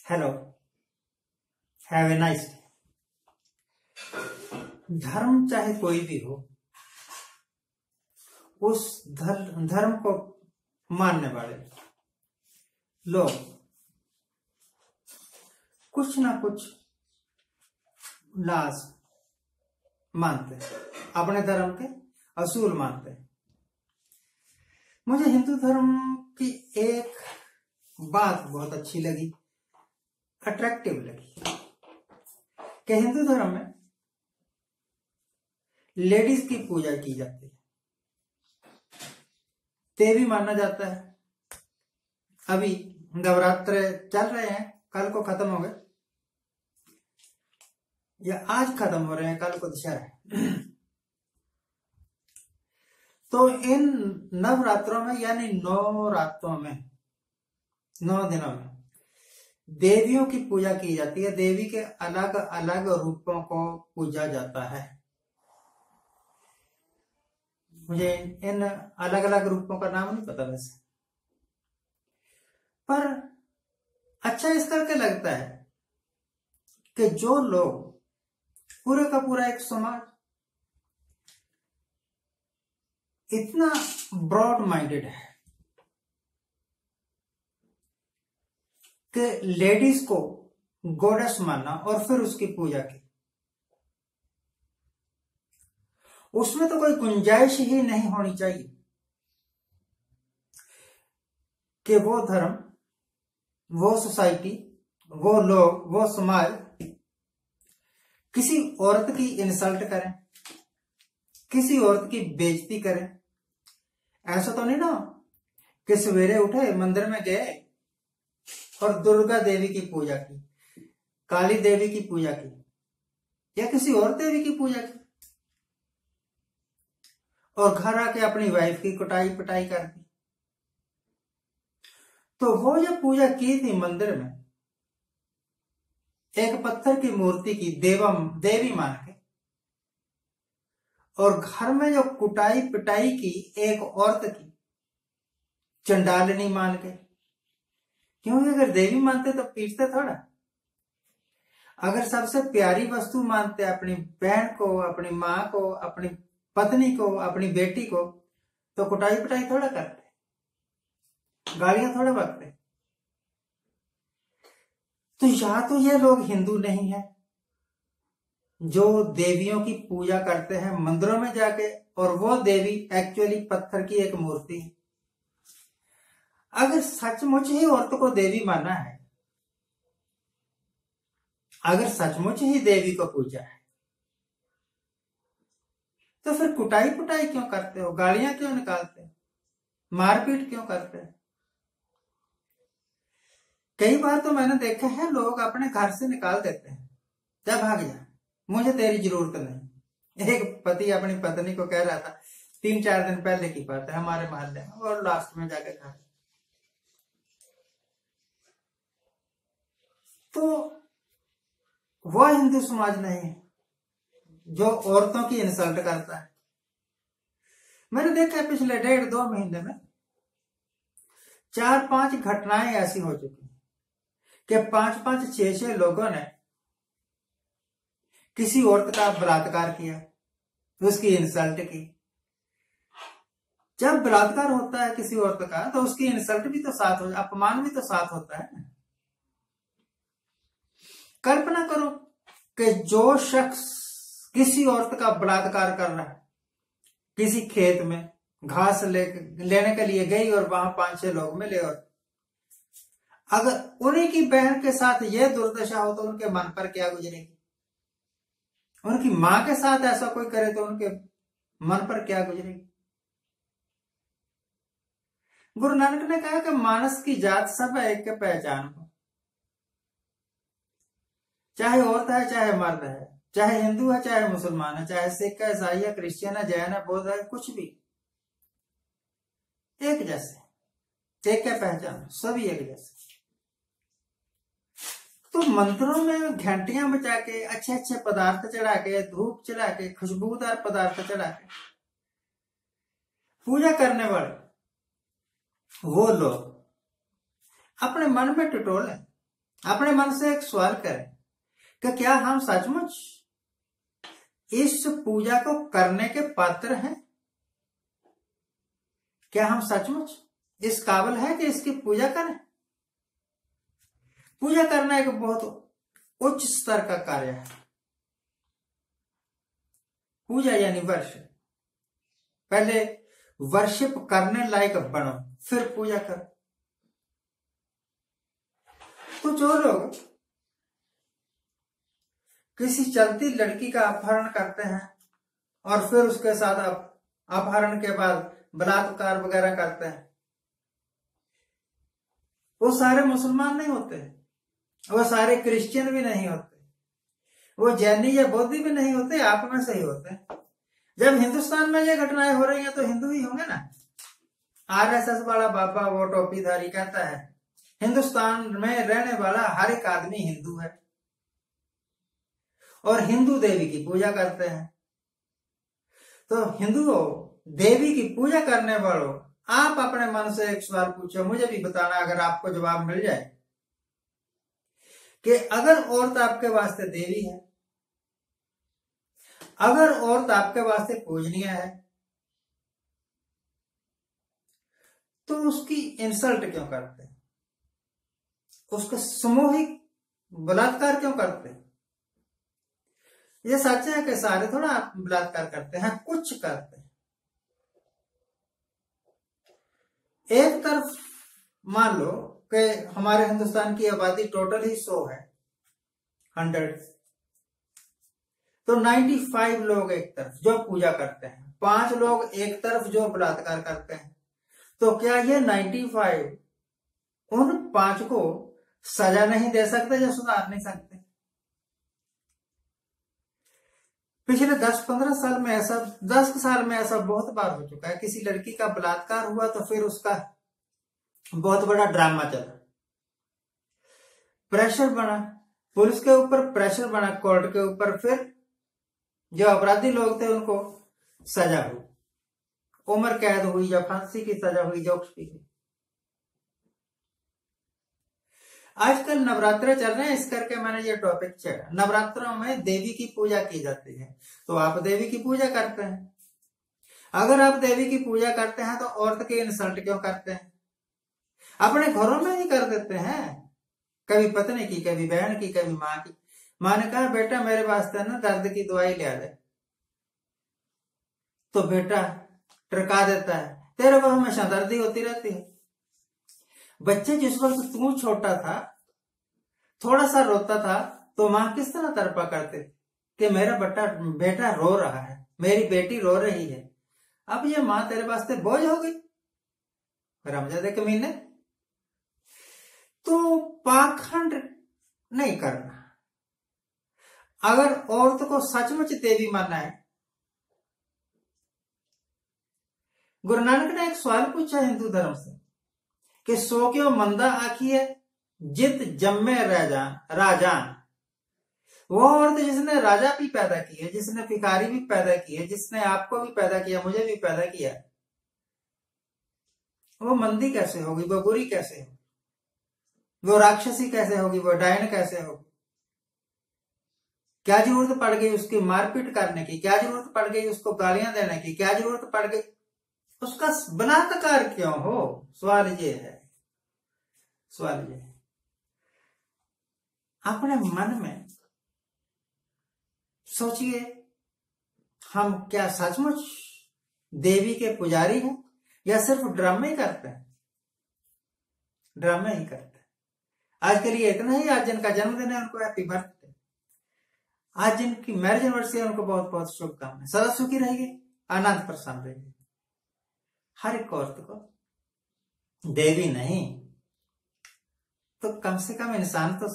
Hello, have a nice day. धर्म चाहे कोई भी हो, उस धर्म को मानने वाले लोग कुछ ना कुछ लाज मानते हैं, अपने धर्म के असूल मानते हैं। मुझे हिंदू धर्म की एक बात बहुत अच्छी लगी, अट्रैक्टिव लगी, कि हिंदू धर्म में लेडीज की पूजा की जाती है, देवी माना जाता है। अभी नवरात्र चल रहे हैं, कल को खत्म हो गए या आज खत्म हो रहे हैं, कल को दशहरा है। तो इन नवरात्रों में यानी 9 रातों में, 9 दिनों में देवियों की पूजा की जाती है। देवी के अलग अलग रूपों को पूजा जाता है। मुझे इन अलग अलग रूपों का नाम नहीं पता वैसे, पर अच्छा इस करके लगता है कि जो लोग पूरे का पूरा एक समाज इतना ब्रॉड माइंडेड है कि लेडीज को गॉडेस मानना और फिर उसकी पूजा की, उसमें तो कोई गुंजाइश ही नहीं होनी चाहिए कि वो धर्म, वो सोसाइटी, वो लोग, वो समाज किसी औरत की इंसल्ट करें, किसी औरत की बेइज्जती करें। ऐसा तो नहीं ना कि सवेरे उठे, मंदिर में गए और दुर्गा देवी की पूजा की, काली देवी की पूजा की या किसी और देवी की पूजा की, और घर आके अपनी वाइफ की कुटाई पिटाई कर दी। तो वो जो पूजा की थी मंदिर में, एक पत्थर की मूर्ति की देवी मान के, और घर में जो कुटाई पिटाई की एक औरत की चंडालिनी मान के, क्योंकि अगर देवी मानते तो पीटते थोड़ा। अगर सबसे प्यारी वस्तु मानते अपनी बहन को, अपनी माँ को, अपनी पत्नी को, अपनी बेटी को, तो कुटाई पिटाई थोड़ा करते, गालियां थोड़ा बकते। तो या तो ये लोग हिंदू नहीं है जो देवियों की पूजा करते हैं मंदिरों में जाके, और वो देवी एक्चुअली पत्थर की एक मूर्ति है। अगर सचमुच ही औरत को देवी माना है, अगर सचमुच ही देवी को पूजा है, तो फिर कुटाई पुटाई क्यों करते हो, गालियां क्यों निकालते हो, मारपीट क्यों करते हो? कई बार तो मैंने देखा है लोग अपने घर से निकाल देते हैं, जा भाग जा, मुझे तेरी जरूरत नहीं। एक पति अपनी पत्नी को कह रहा था, 3-4 दिन पहले की बात है, हमारे मोहल्ले में, और लास्ट में जाके कहा। तो वह हिंदू समाज नहीं है जो औरतों की इंसल्ट करता है। मैंने देखा है पिछले 1.5-2 महीने में 4-5 घटनाएं ऐसी हो चुकी कि 5-5, 6-6 लोगों ने किसी औरत का बलात्कार किया, उसकी इंसल्ट की। जब बलात्कार होता है किसी औरत का, तो उसकी इंसल्ट भी तो साथ हो, अपमान भी तो साथ होता है। कल्पना करो कि जो शख्स किसी औरत का बलात्कार कर रहा है, किसी खेत में घास लेने के लिए गई और वहां 5-6 लोग मिले, और अगर उन्हीं की बहन के साथ यह दुर्दशा हो तो उनके मन पर क्या गुजरेगी? उनकी मां के साथ ऐसा कोई करे तो उनके मन पर क्या गुजरेगी? गुरु नानक ने कहा कि मानस की जात सब है, एक के पहचान को, चाहे औरत है, चाहे मर्द है, चाहे हिंदू है, चाहे मुसलमान है, चाहे सिख है, ईसाई है, क्रिश्चियन है, जैन है, बौद्ध है, कुछ भी एक जैसे, एक क्या पहचान, सभी एक जैसे। तो मंदिरों में घंटियां बजा के, अच्छे अच्छे पदार्थ चढ़ा के, धूप चढ़ा के, खुशबूदार पदार्थ चढ़ा के पूजा करने वाले वो लोग अपने मन में टटोले अपने मन से एक सवाल करें कि क्या हम सचमुच इस पूजा को करने के पात्र हैं? क्या हम सचमुच इस काबिल हैं कि इसकी पूजा करें? पूजा करना एक बहुत उच्च स्तर का कार्य है। पूजा यानी वर्शिप। पहले वर्शिप करने लायक बनो, फिर पूजा करो। तो जो लोग किसी चलती लड़की का अपहरण करते हैं और फिर उसके साथ अपहरण के बाद बलात्कार वगैरह करते हैं, वो सारे मुसलमान नहीं होते, वो सारे क्रिश्चियन भी नहीं होते, वो जैनी या बौद्ध भी नहीं होते, आप में से ही होते हैं। जब हिंदुस्तान में ये घटनाएं हो रही हैं तो हिंदू ही होंगे ना। आरएसएस वाला बाबा वो टोपीधारी कहता है हिंदुस्तान में रहने वाला हर एक आदमी हिंदू है और हिंदू देवी की पूजा करते हैं। तो हिंदुओं, देवी की पूजा करने वालों, आप अपने मन से एक सवाल पूछो, मुझे भी बताना अगर आपको जवाब मिल जाए कि अगर औरत आपके वास्ते देवी है, अगर औरत आपके वास्ते पूजनीय है, तो उसकी इंसल्ट क्यों करते हैं? उसका सामूहिक बलात्कार क्यों करते हैं? ये सच है कि सारे थोड़ा बलात्कार करते हैं, कुछ करते हैं। एक तरफ मान लो कि हमारे हिंदुस्तान की आबादी टोटल ही 100 है, 100, तो 95 लोग एक तरफ जो पूजा करते हैं, 5 लोग एक तरफ जो बलात्कार करते हैं। तो क्या ये 95 उन 5 को सजा नहीं दे सकते या सुधार नहीं सकते? पिछले 10-15 साल में ऐसा, 10 साल में ऐसा बहुत बार हो चुका है। किसी लड़की का बलात्कार हुआ तो फिर उसका बहुत बड़ा ड्रामा चला, प्रेशर बना, पुलिस के ऊपर प्रेशर बना, कोर्ट के ऊपर, फिर जो अपराधी लोग थे उनको सजा हुई, उम्र कैद हुई या फांसी की सजा हुई, जो कुछ भी। आजकल नवरात्र चल रहे हैं, इस करके मैंने ये टॉपिक छेड़ा। नवरात्रों में देवी की पूजा की जाती है, तो आप देवी की पूजा करते हैं। अगर आप देवी की पूजा करते हैं तो औरत की इंसल्ट क्यों करते हैं? अपने घरों में ही कर देते हैं, कभी पत्नी की, कभी बहन की, कभी माँ की। माँ ने कहा बेटा मेरे वास्ते ना दर्द की दवाई ले आ दे, तो बेटा टरका देता है तेरे को हमेशा दर्द ही होती रहती है। बच्चे जिस वक्त तू छोटा था, थोड़ा सा रोता था, तो माँ किस तरह तड़पा करते कि मेरा बेटा रो रहा है, मेरी बेटी रो रही है। अब ये माँ तेरे वास्ते बोझ हो गई, रमजादे कमीने। तो पाखंड नहीं करना। अगर औरत को सचमुच देवी मानना है, गुरु नानक ने एक सवाल पूछा हिंदू धर्म से कि सो क्यों मंदा आखिए जित जम्मे राजान। वो औरत जिसने राजा भी पैदा की है, जिसने भिखारी भी पैदा की है, जिसने आपको भी पैदा किया, मुझे भी पैदा किया, वो मंदी कैसे होगी? वो बुरी कैसे होगी? वो राक्षसी कैसे होगी? वो डायन कैसे होगी? क्या जरूरत पड़ गई उसकी मारपीट करने की? क्या जरूरत पड़ गई उसको गालियां देने की? क्या जरूरत पड़ गई उसका बलात्कार क्यों हो? सवाल ये है, सवाल ये है। अपने मन में सोचिए, हम क्या सचमुच देवी के पुजारी हैं या सिर्फ ड्रामे ही करते हैं? ड्रामे ही करते हैं। आज के लिए इतना ही। आज जिनका जन्मदिन है उनको हैप्पी बर्थडे, आज जिनकी मैरिज एनिवर्सरी है उनको बहुत बहुत शुभकामनाएं। सदा सुखी रहेगी, आनंद प्रसन्न रहेगी। हर एक औरत को देवी नहीं तो कम से कम इंसान तो